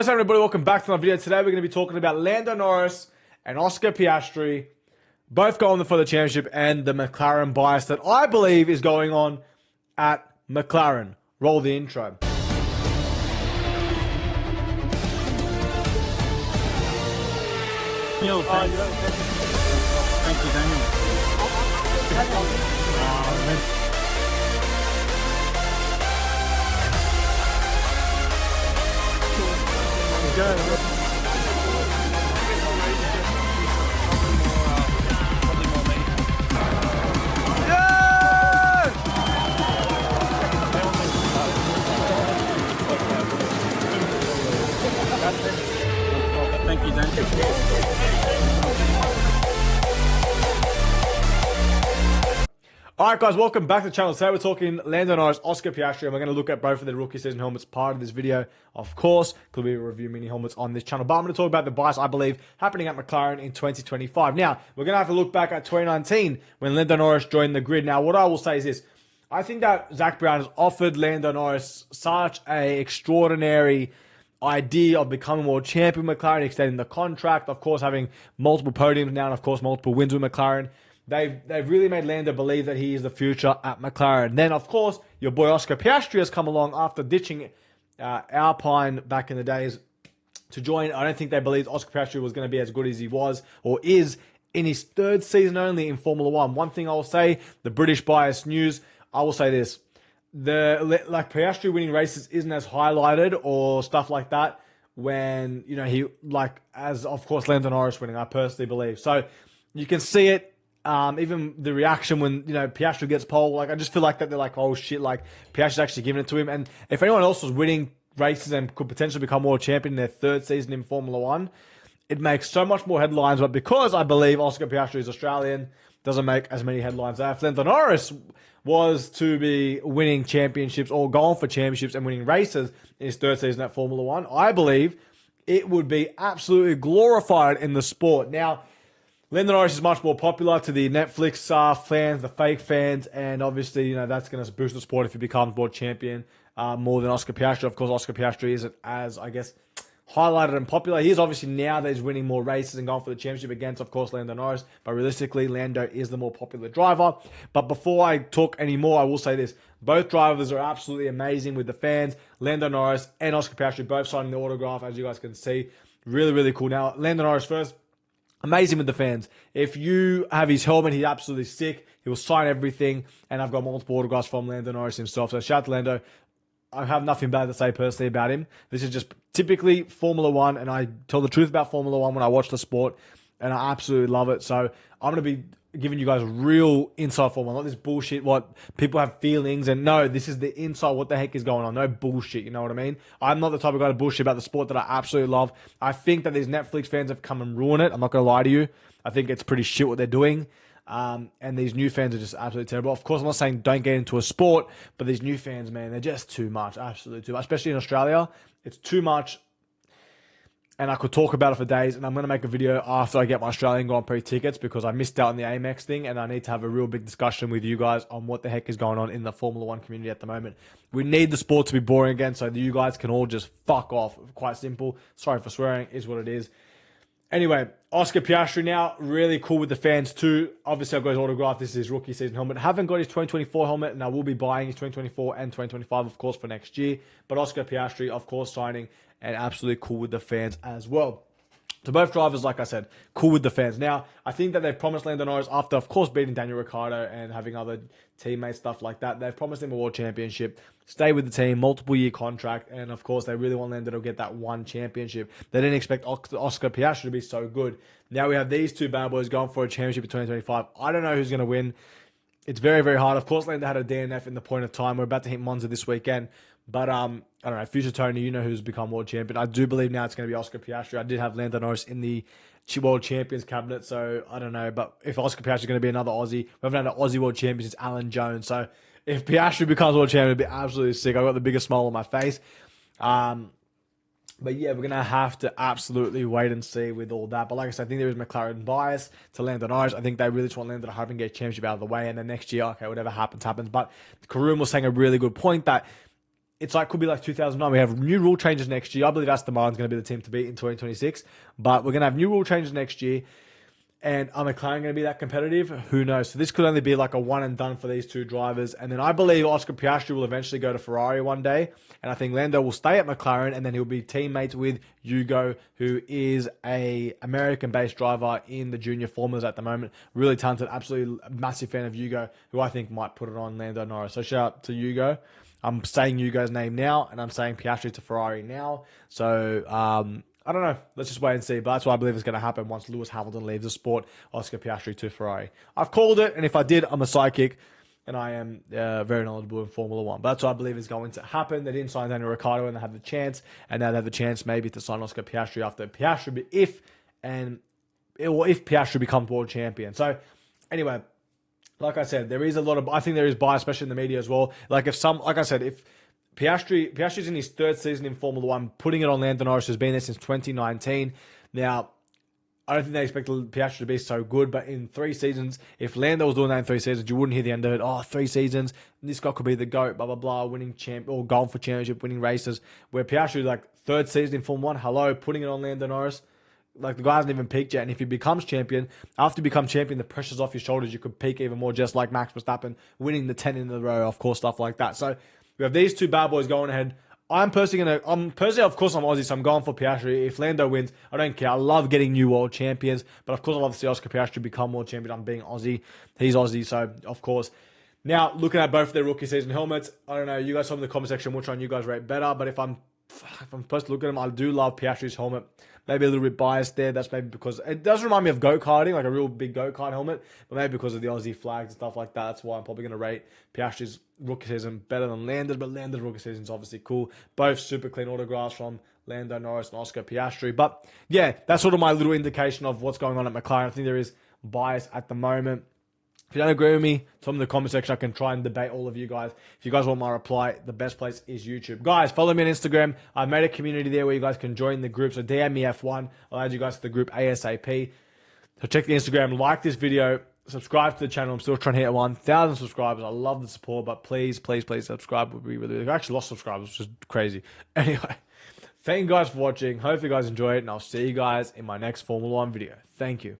What's up, everybody? Welcome back to my video. Today we're going to be talking about Lando Norris and Oscar Piastri, both going for the championship, and the McLaren bias that I believe is going on at McLaren. Roll the intro. Thank you, Daniel. Thank you, Daniel. Alright guys, welcome back to the channel. Today we're talking Lando Norris, Oscar Piastri, and we're going to look at both of their rookie season helmets part of this video. Of course, could be a review mini helmets on this channel, but I'm going to talk about the bias I believe happening at McLaren in 2025. Now, we're going to have to look back at 2019 when Lando Norris joined the grid. Now, what I will say is this. I think that Zach Brown has offered Lando Norris such a extraordinary idea of becoming world champion with McLaren, extending the contract, of course having multiple podiums now, and of course multiple wins with McLaren. They've really made Lando believe that he is the future at McLaren. Then, of course, your boy Oscar Piastri has come along after ditching Alpine back in the days to join. I don't think they believed Oscar Piastri was going to be as good as he was or is in his third season only in Formula One. One thing I will say, the British bias news, I will say this. Piastri winning races isn't as highlighted or stuff like that when, as of course Lando Norris winning, I personally believe. So you can see it. Even the reaction when, Piastri gets pole, I just feel like that they're like, oh shit, Piastri's actually giving it to him. And if anyone else was winning races and could potentially become world champion in their third season in Formula One, it makes so much more headlines. But because I believe Oscar Piastri is Australian, doesn't make as many headlines. If Lando Norris was to be winning championships or going for championships and winning races in his third season at Formula One, I believe it would be absolutely glorified in the sport. Now, Lando Norris is much more popular to the Netflix fans, the fake fans, and obviously, that's going to boost the sport if he becomes world champion more than Oscar Piastri. Of course, Oscar Piastri isn't as, highlighted and popular. He is obviously now that he's winning more races and going for the championship against, of course, Lando Norris. But realistically, Lando is the more popular driver. But before I talk any more, I will say this. Both drivers are absolutely amazing with the fans. Lando Norris and Oscar Piastri both signing the autograph, as you guys can see. Really, really cool. Now, Lando Norris first. Amazing with the fans. If you have his helmet, he's absolutely sick. He will sign everything. And I've got multiple autographs from Lando Norris himself. So shout out to Lando. I have nothing bad to say personally about him. This is just typically Formula One. And I tell the truth about Formula One when I watch the sport. And I absolutely love it. So I'm going to be giving you guys real inside Formula One. Not this bullshit, what people have feelings. And no, this is the inside, what the heck is going on. No bullshit, you know what I mean? I'm not the type of guy to bullshit about the sport that I absolutely love. I think that these Netflix fans have come and ruined it. I'm not going to lie to you. I think it's pretty shit what they're doing. And these new fans are just absolutely terrible. Of course, I'm not saying don't get into a sport, but these new fans, man, they're just too much. Absolutely too much. Especially in Australia. It's too much. And I could talk about it for days, and I'm going to make a video after I get my Australian Grand Prix tickets because I missed out on the Amex thing, and I need to have a real big discussion with you guys on what the heck is going on in the Formula One community at the moment. We need the sport to be boring again so that you guys can all just fuck off. Quite simple. Sorry for swearing, is what it is. Anyway, Oscar Piastri now, really cool with the fans too. Obviously, I've got his autograph. This is his rookie season helmet. Haven't got his 2024 helmet, and I will be buying his 2024 and 2025, of course, for next year. But Oscar Piastri, of course, signing, and absolutely cool with the fans as well. So both drivers, like I said, cool with the fans. Now, I think that they've promised Lando Norris, after, of course, beating Daniel Ricciardo and having other teammates, stuff like that, they've promised him a world championship, stay with the team, multiple-year contract, and, of course, they really want Lando to get that one championship. They didn't expect Oscar Piastri to be so good. Now we have these two bad boys going for a championship in 2025. I don't know who's going to win. It's very, very hard. Of course, Lando had a DNF in the point of time. We're about to hit Monza this weekend. But, I don't know, future Tony, you know who's become world champion. I do believe now it's going to be Oscar Piastri. I did have Lando Norris in the world champions cabinet, so I don't know. But if Oscar Piastri is going to be another Aussie, we haven't had an Aussie world champion since Alan Jones. So if Piastri becomes world champion, it'd be absolutely sick. I've got the biggest smile on my face. But yeah, we're going to have to absolutely wait and see with all that. But like I said, I think there is McLaren bias to Lando Norris. I think they really just want Lando to hurry and get a championship out of the way. And then next year, okay, whatever happens, happens. But Karoom was saying a really good point that it's like, could be like 2009. We have new rule changes next year. I believe Aston Martin's going to be the team to beat in 2026, but we're going to have new rule changes next year. And are McLaren going to be that competitive? Who knows? So this could only be like a one and done for these two drivers. And then I believe Oscar Piastri will eventually go to Ferrari one day. And I think Lando will stay at McLaren, and then he'll be teammates with Hugo, who is a American-based driver in the junior formulas at the moment. Really talented, absolutely massive fan of Hugo, who I think might put it on Lando Norris. So shout out to Hugo. I'm saying Hugo's name now, and I'm saying Piastri to Ferrari now. So, I don't know. Let's just wait and see. But that's what I believe is going to happen once Lewis Hamilton leaves the sport. Oscar Piastri to Ferrari. I've called it, and if I did, I'm a psychic, and I am very knowledgeable in Formula One. But that's what I believe is going to happen. They didn't sign Daniel Ricciardo, and they have the chance, and now they have the chance maybe to sign Oscar Piastri after Piastri, if Piastri becomes world champion. So, anyway, like I said, there is a lot of. I think there is bias, especially in the media as well. Like if Piastri's in his third season in Formula One, putting it on Lando Norris, who's been there since 2019. Now, I don't think they expected Piastri to be so good, but in 3 seasons, if Lando was doing that in 3 seasons, you wouldn't hear the end of it. Oh, 3 seasons, this guy could be the GOAT, blah, blah, blah, winning or going for championship, winning races. Where Piastri, like, 3rd season in Formula One, hello, putting it on Lando Norris. Like, the guy hasn't even peaked yet, and if he becomes champion, after you become champion, the pressure's off your shoulders. You could peak even more, just like Max Verstappen, winning the 10 in a row, of course, stuff like that. So, we have these two bad boys going ahead. I'm personally, of course, I'm Aussie, so I'm going for Piastri. If Lando wins, I don't care. I love getting new world champions, but of course, I love to see Oscar Piastri become world champion. I'm being Aussie. He's Aussie, so of course. Now, looking at both of their rookie season helmets, I don't know. You guys tell me in the comment section which one you guys rate better, but if I'm supposed to look at them, I do love Piastri's helmet. Maybe a little bit biased there. That's maybe because it does remind me of go-karting, like a real big go-kart helmet, but maybe because of the Aussie flags and stuff like that. That's why I'm probably going to rate Piastri's rookie season better than Lando's, but Lando's rookie season is obviously cool. Both super clean autographs from Lando Norris and Oscar Piastri. But yeah, that's sort of my little indication of what's going on at McLaren. I think there is bias at the moment. If you don't agree with me, tell me in the comment section. I can try and debate all of you guys. If you guys want my reply, the best place is YouTube. Guys, follow me on Instagram. I've made a community there where you guys can join the group. So DM me F1. I'll add you guys to the group ASAP. So check the Instagram, like this video, subscribe to the channel. I'm still trying to hit 1,000 subscribers. I love the support, but please, please, please subscribe. Would be really. I actually lost subscribers, which is crazy. Anyway, thank you guys for watching. Hope you guys enjoy it, and I'll see you guys in my next Formula One video. Thank you.